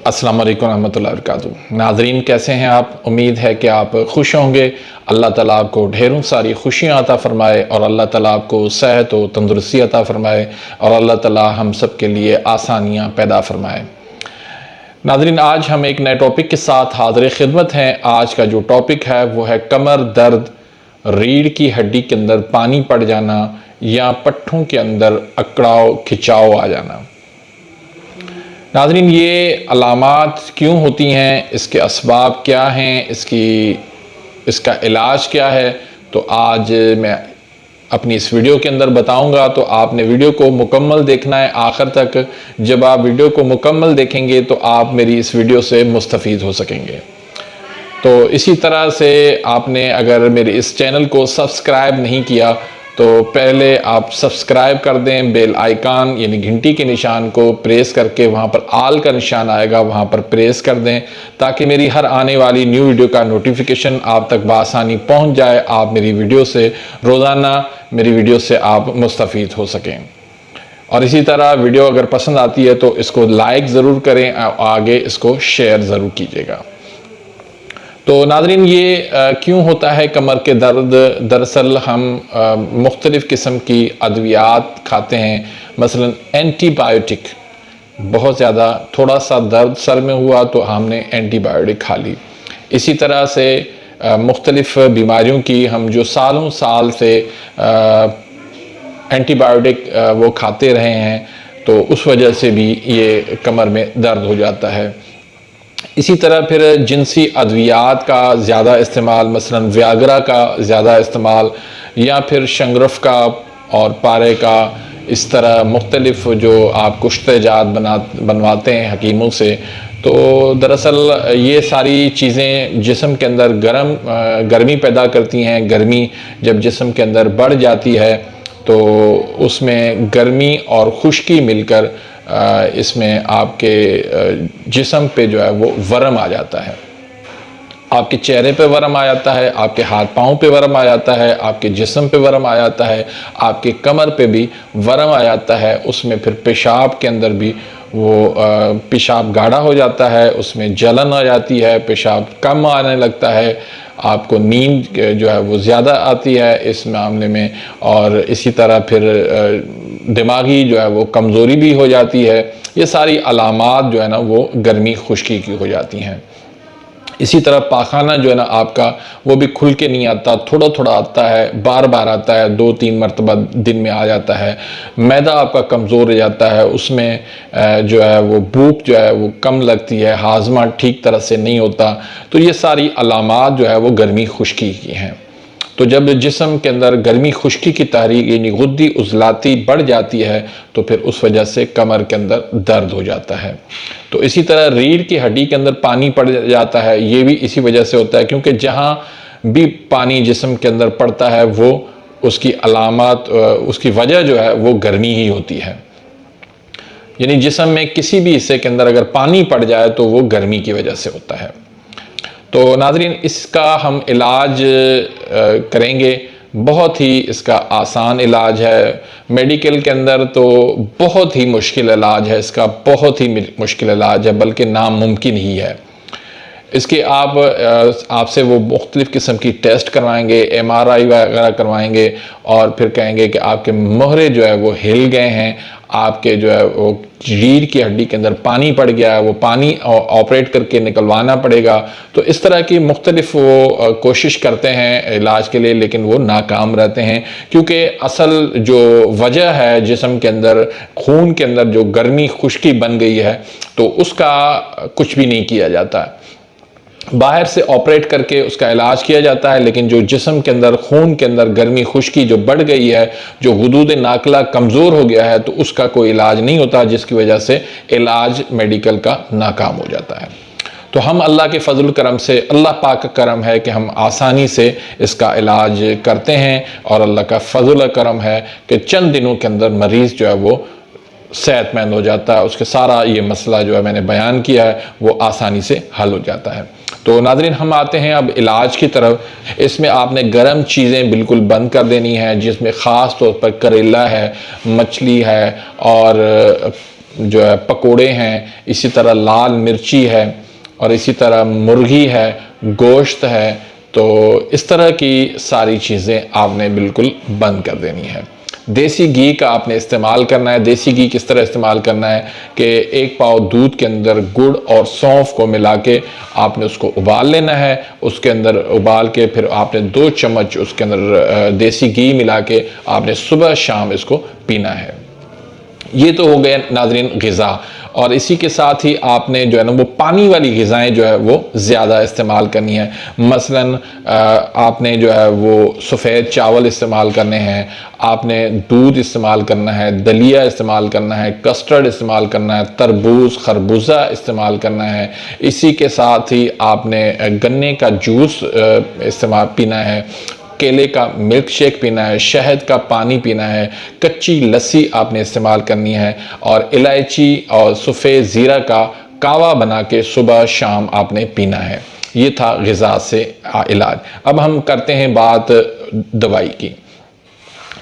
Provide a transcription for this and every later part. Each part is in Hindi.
अस्सलाम वालेकुम रहमतुल्लाहि व बरकातुहू। नाज़रीन, कैसे हैं आप? उम्मीद है कि आप खुश होंगे। अल्लाह ताला आपको ढेरों सारी खुशियाँ अता फ़रमाए और अल्लाह ताला आपको सेहत व तंदुरुस्ती अता फ़रमाए और अल्लाह ताला हम सब के लिए आसानियाँ पैदा फ़रमाए। नाज़रीन, आज हम एक नए टॉपिक के साथ हाज़िर खिदमत हैं। आज का जो टॉपिक है वो है कमर दर्द, रीढ़ की हड्डी के अंदर पानी पड़ जाना या पट्ठों के अंदर अकड़ाव खिंचाव आ जाना। नाज़रीन, ये अलामात क्यों होती हैं, इसके असबाब क्या हैं, इसका इलाज क्या है, तो आज मैं अपनी इस वीडियो के अंदर बताऊंगा। तो आपने वीडियो को मुकम्मल देखना है आखिर तक। जब आप वीडियो को मुकम्मल देखेंगे तो आप मेरी इस वीडियो से मुस्तफ़ीद हो सकेंगे। तो इसी तरह से आपने अगर मेरे इस चैनल को सब्सक्राइब नहीं किया तो पहले आप सब्सक्राइब कर दें। बेल आइकन यानी घंटी के निशान को प्रेस करके वहाँ पर आल का निशान आएगा, वहाँ पर प्रेस कर दें ताकि मेरी हर आने वाली न्यू वीडियो का नोटिफिकेशन आप तक बआसानी पहुँच जाए। आप मेरी वीडियो से रोज़ाना मेरी वीडियो से आप मुस्तफ़ीद हो सकें। और इसी तरह वीडियो अगर पसंद आती है तो इसको लाइक ज़रूर करें, आगे इसको शेयर ज़रूर कीजिएगा। तो नाज़रीन, ये क्यों होता है कमर के दर्द? दरअसल हम मुख्तलिफ़ किस्म की अद्वियात खाते हैं, मसलन एंटीबायोटिक। बहुत ज़्यादा थोड़ा सा दर्द सर में हुआ तो हमने एंटीबायोटिक खा ली। इसी तरह से मुख्तलिफ़ बीमारियों की हम जो सालों साल से एंटीबायोटिक वो खाते रहे हैं तो उस वजह से भी ये कमर में दर्द हो जाता है। इसी तरह फिर जिनसी अद्वियात का ज़्यादा इस्तेमाल, मसलन व्याग्रा का ज़्यादा इस्तेमाल या फिर शंगरफ का और पारे का, इस तरह मुख्तलिफ़ जो आप कुश्तेजात बनवाते हैं हकीमों से, तो दरअसल ये सारी चीज़ें जिस्म के अंदर गर्मी पैदा करती हैं। गर्मी जब जिस्म के अंदर बढ़ जाती है तो उसमें गर्मी और खुश्की मिलकर इसमें आपके जिस्म पे जो है वो वरम आ जाता है। आपके चेहरे पे वरम आ जाता है, आपके हाथ पाँव पे वरम आ जाता है, आपके जिस्म पे वरम आ जाता है, आपके कमर पे भी वरम आ जाता है। उसमें फिर पेशाब के अंदर भी वो पेशाब गाढ़ा हो जाता है, उसमें जलन आ जाती है, पेशाब कम आने लगता है, आपको नींद जो है वो ज़्यादा आती है इस मामले में, और इसी तरह फिर दिमागी जो है वो कमज़ोरी भी हो जाती है। ये सारी अलामात जो है ना वो गर्मी खुश्की की हो जाती हैं। इसी तरह पाखाना जो है ना आपका वो भी खुल के नहीं आता, थोड़ा थोड़ा आता है, बार बार आता है, 2-3 मरतबा दिन में आ जाता है। मैदा आपका कमज़ोर हो जाता है, उसमें जो है वो भूख जो है वो कम लगती है, हाजमा ठीक तरह से नहीं होता। तो ये सारी अलामात जो है वो गर्मी खुश्की की हैं। तो जब जिस्म के अंदर गर्मी खुश्की की तहरीक यानी गुद्दी उज़लाती बढ़ जाती है तो फिर उस वजह से कमर के अंदर दर्द हो जाता है। तो इसी तरह रीढ़ की हड्डी के अंदर पानी पड़ जाता है, ये भी इसी वजह से होता है, क्योंकि जहाँ भी पानी जिस्म के अंदर पड़ता है वो उसकी अलामत, उसकी वजह जो है वो गर्मी ही होती है। यानी जिस्म में किसी भी हिस्से के अंदर अगर पानी पड़ जाए तो वो गर्मी की वजह से होता है। तो नाज़रीन, इसका हम इलाज करेंगे। बहुत ही इसका आसान इलाज है। मेडिकल के अंदर तो बहुत ही मुश्किल इलाज है इसका, बहुत ही मुश्किल इलाज है, बल्कि नामुमकिन ही है। इसके आपसे वो मुख्तलिफ़ किस्म की टेस्ट करवाएंगे, MRI वगैरह करवाएंगे और फिर कहेंगे कि आपके मोहरे जो है वो हिल गए हैं, आपके जो है वो रीढ़ की हड्डी के अंदर पानी पड़ गया है, वो पानी ऑपरेट करके निकलवाना पड़ेगा। तो इस तरह की मुख्तलिफ वो कोशिश करते हैं इलाज के लिए, लेकिन वो नाकाम रहते हैं, क्योंकि असल जो वजह है जिस्म के अंदर, खून के अंदर जो गर्मी खुश्की बन गई है, तो उसका कुछ भी नहीं किया जाता। बाहर से ऑपरेट करके उसका इलाज किया जाता है, लेकिन जो जिस्म के अंदर, खून के अंदर गर्मी खुश्की जो बढ़ गई है, जो गुदूद नाकला कमज़ोर हो गया है, तो उसका कोई इलाज नहीं होता, जिसकी वजह से इलाज मेडिकल का नाकाम हो जाता है। तो हम अल्लाह के फजल करम से, अल्लाह पाक का करम है कि हम आसानी से इसका इलाज करते हैं और अल्लाह का फजल करम है कि चंद दिनों के अंदर मरीज़ जो है वो सेहतमंद हो जाता है। उसके सारा ये मसला जो है मैंने बयान किया है वो आसानी से हल हो जाता है। तो नाज़रीन, हम आते हैं अब इलाज की तरफ। इसमें आपने गर्म चीज़ें बिल्कुल बंद कर देनी है, जिसमें ख़ास तौर पर करेला है, मछली है और जो है पकोड़े हैं, इसी तरह लाल मिर्ची है, और इसी तरह मुर्गी है, गोश्त है, तो इस तरह की सारी चीज़ें आपने बिल्कुल बंद कर देनी है। देसी घी का आपने इस्तेमाल करना है। देसी घी किस तरह इस्तेमाल करना है कि 1 पाव दूध के अंदर गुड़ और सौंफ को मिला के आपने उसको उबाल लेना है। उसके अंदर उबाल के फिर आपने 2 चम्मच उसके अंदर देसी घी मिला के आपने सुबह शाम इसको पीना है। ये तो हो गए नाज़रीन ग़िज़ा, और इसी के साथ ही आपने जो है ना वो पानी वाली ग़िज़ाएँ जो है वो ज़्यादा इस्तेमाल करनी है। मसलन आपने जो है वो सफ़ेद चावल इस्तेमाल करने हैं, आपने दूध इस्तेमाल करना है, दलिया इस्तेमाल करना है, कस्टर्ड इस्तेमाल करना है, तरबूज खरबूजा इस्तेमाल करना है। इसी के साथ ही आपने गन्ने का जूस इस्तेमाल पीना है, केले का मिल्क शेक पीना है, शहद का पानी पीना है, कच्ची लस्सी आपने इस्तेमाल करनी है, और इलायची और सफ़ेद ज़ीरा का कावा बना के सुबह शाम आपने पीना है। ये था ग़िज़ा से इलाज। अब हम करते हैं बात दवाई की।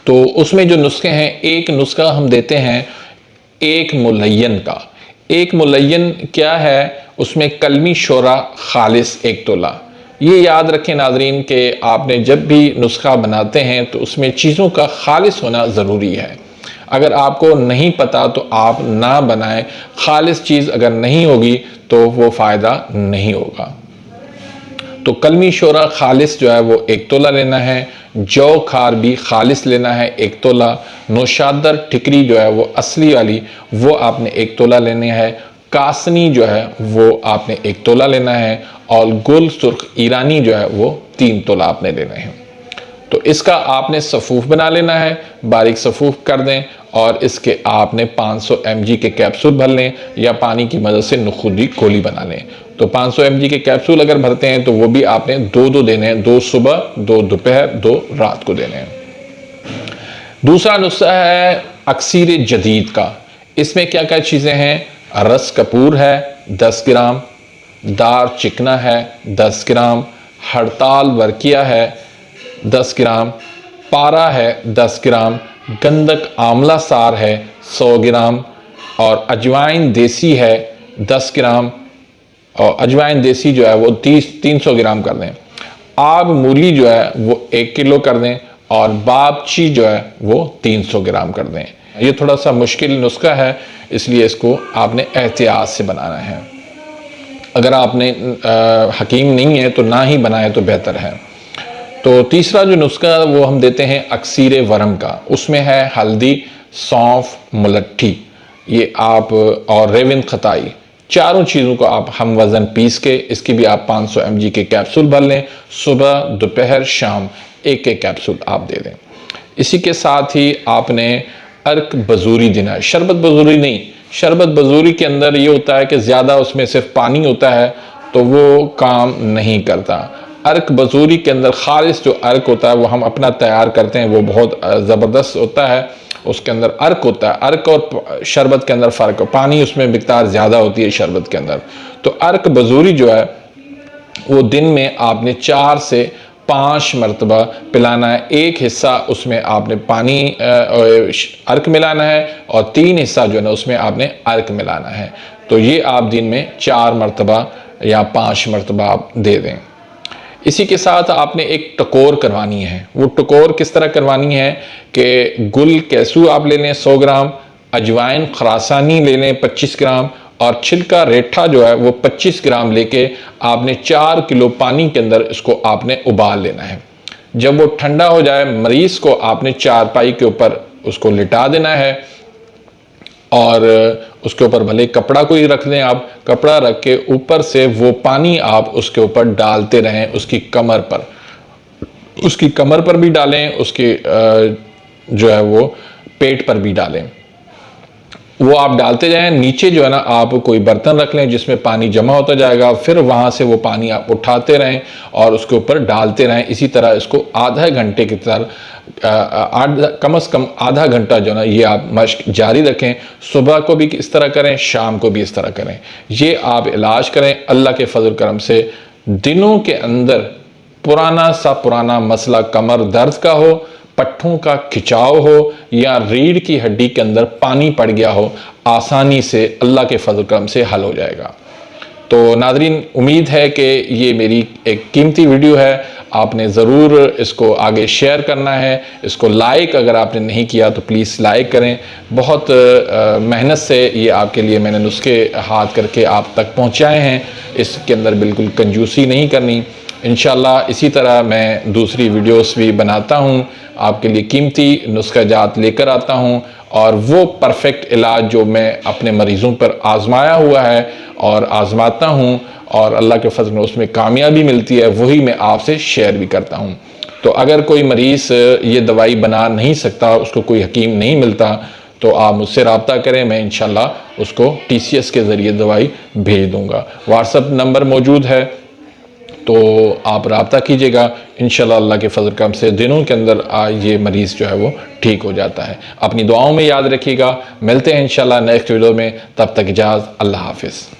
तो उसमें जो नुस्खे हैं, एक नुस्खा हम देते हैं 1 मुलय्यन का। 1 मुलय्यन क्या है? उसमें कलमी शोरा खालिस 1 तोला। ये याद रखें नाज़रीन कि आपने जब भी नुस्खा बनाते हैं तो उसमें चीज़ों का खालिस होना ज़रूरी है। अगर आपको नहीं पता तो आप ना बनाएं। खालिस चीज़ अगर नहीं होगी तो वो फ़ायदा नहीं होगा। तो कलमी शोरा खालिस जो है वो 1 तोला लेना है। जौ खार भी खालिस लेना है 1 तोला। नौशादर ठिकरी जो है वो असली वाली वो आपने 1 तोला लेने हैं। कासनी जो है वो आपने 1 तोला लेना है, और गुल सुर्ख ईरानी जो है वो 3 तोला आपने लेने हैं। तो इसका आपने सफ़ूफ बना लेना है, बारीक सफ़ूफ कर दें, और इसके आपने 500 mg के कैप्सूल भर लें, या पानी की मदद से नुखुदी गोली बना लें। तो 500 mg के कैप्सूल अगर भरते हैं तो वो भी आपने 2 देने हैं, 2 सुबह, 2 दोपहर, 2 रात को देने हैं। दूसरा नुस्खा है अक्सीर जदीद का। इसमें क्या क्या चीज़ें हैं? रस कपूर है 10 ग्राम, दार चिकना है 10 ग्राम, हड़ताल वर्किया है 10 ग्राम, पारा है 10 ग्राम, गंधक आंवला सार है 100 ग्राम, और अजवाइन देसी है 10 ग्राम, और अजवाइन देसी जो है वो 300 ग्राम कर दें। आग मूली जो है वो 1 किलो कर दें, और बाबची जो है वो 300 ग्राम कर दें। ये थोड़ा सा मुश्किल नुस्खा है, इसलिए इसको आपने एहतियात से बनाना है। अगर आपने हकीम नहीं है तो ना ही बनाए तो बेहतर है। तो तीसरा जो नुस्खा वो हम देते हैं अक्सीर वरम का। उसमें है हल्दी, सौंफ, मुलट्ठी, ये आप और रेविन खताई, चारों चीज़ों को आप हम वज़न पीस के इसकी भी आप 500 mg के कैप्सूल भर लें। सुबह, दोपहर, शाम 1 कैप्सूल आप दे दें। इसी के साथ ही आपने अर्क बजूरी देना है, शरबत बजूरी नहीं। शरबत बजूरी के अंदर ये होता है कि ज़्यादा उसमें सिर्फ पानी होता है, तो वो काम नहीं करता। अर्क बजूरी के अंदर खालिस जो अर्क होता है वो हम अपना तैयार करते हैं, वो बहुत ज़बरदस्त होता है। उसके अंदर अर्क होता है। अर्क और शरबत के अंदर फ़र्क है, पानी उसमें मिक़दार ज़्यादा होती है शरबत के अंदर। तो अर्क बजूरी जो है वो दिन में आपने 4 से 5 मरतबा पिलाना है। 1 हिस्सा उसमें आपने पानी अर्क मिलाना है, और 3 हिस्सा जो है ना उसमें आपने अर्क मिलाना है। तो ये आप दिन में 4 मरतबा या 5 मरतबा आप दे दें। इसी के साथ आपने एक टकोर करवानी है। वो टकोर किस तरह करवानी है कि गुल कैसू आप ले लें 100 ग्राम, अजवाइन खरासानी ले लें 25 ग्राम, और छिलका रेठा जो है वो 25 ग्राम लेके आपने 4 किलो पानी के अंदर इसको आपने उबाल लेना है। जब वो ठंडा हो जाए, मरीज को आपने चारपाई के ऊपर उसको लिटा देना है, और उसके ऊपर भले कपड़ा कोई रख दें, आप कपड़ा रख के ऊपर से वो पानी आप उसके ऊपर डालते रहें, उसकी कमर पर भी डालें, उसकी जो है वो पेट पर भी डालें। वो आप डालते जाएं। नीचे जो है ना आप कोई बर्तन रख लें जिसमें पानी जमा होता जाएगा, फिर वहाँ से वो पानी आप उठाते रहें और उसके ऊपर डालते रहें। इसी तरह इसको आधा घंटे की तरह कम से कम आधा घंटा जो है ना ये आप मश्क जारी रखें। सुबह को भी इस तरह करें, शाम को भी इस तरह करें। ये आप इलाज करें, अल्लाह के फजल करम से दिनों के अंदर पुराना मसला कमर दर्द का हो, पट्ठों का खिंचाव हो या रीढ़ की हड्डी के अंदर पानी पड़ गया हो, आसानी से अल्लाह के फजल करम से हल हो जाएगा। तो नाज़रीन, उम्मीद है कि ये मेरी एक कीमती वीडियो है, आपने ज़रूर इसको आगे शेयर करना है। इसको लाइक अगर आपने नहीं किया तो प्लीज़ लाइक करें। बहुत मेहनत से ये आपके लिए मैंने नुस्खे हाथ करके आप तक पहुंचाए हैं, इसके अंदर बिल्कुल कंजूसी नहीं करनी। इंशाल्लाह इसी तरह मैं दूसरी वीडियोस भी बनाता हूँ, आपके लिए कीमती नुस्ख़ाजात लेकर आता हूँ, और वो परफेक्ट इलाज जो मैं अपने मरीज़ों पर आज़माया हुआ है और आज़माता हूँ और अल्लाह के फज़ल में उसमें कामयाबी मिलती है, वही मैं आपसे शेयर भी करता हूँ। तो अगर कोई मरीज़ ये दवाई बना नहीं सकता, उसको कोई हकीम नहीं मिलता, तो आप मुझसे रब्ता करें, मैं इंशाल्लाह उसको TCS के ज़रिए दवाई भेज दूँगा। व्हाट्सएप नंबर मौजूद है, तो आप रब्ता कीजिएगा। इंशाल्लाह अल्लाह के फजल करम से दिनों के अंदर ये मरीज़ जो है वो ठीक हो जाता है। अपनी दुआओं में याद रखिएगा। मिलते हैं इंशाल्लाह नेक्स्ट वीडियो में, तब तक इजाज़त, अल्लाह हाफिज़।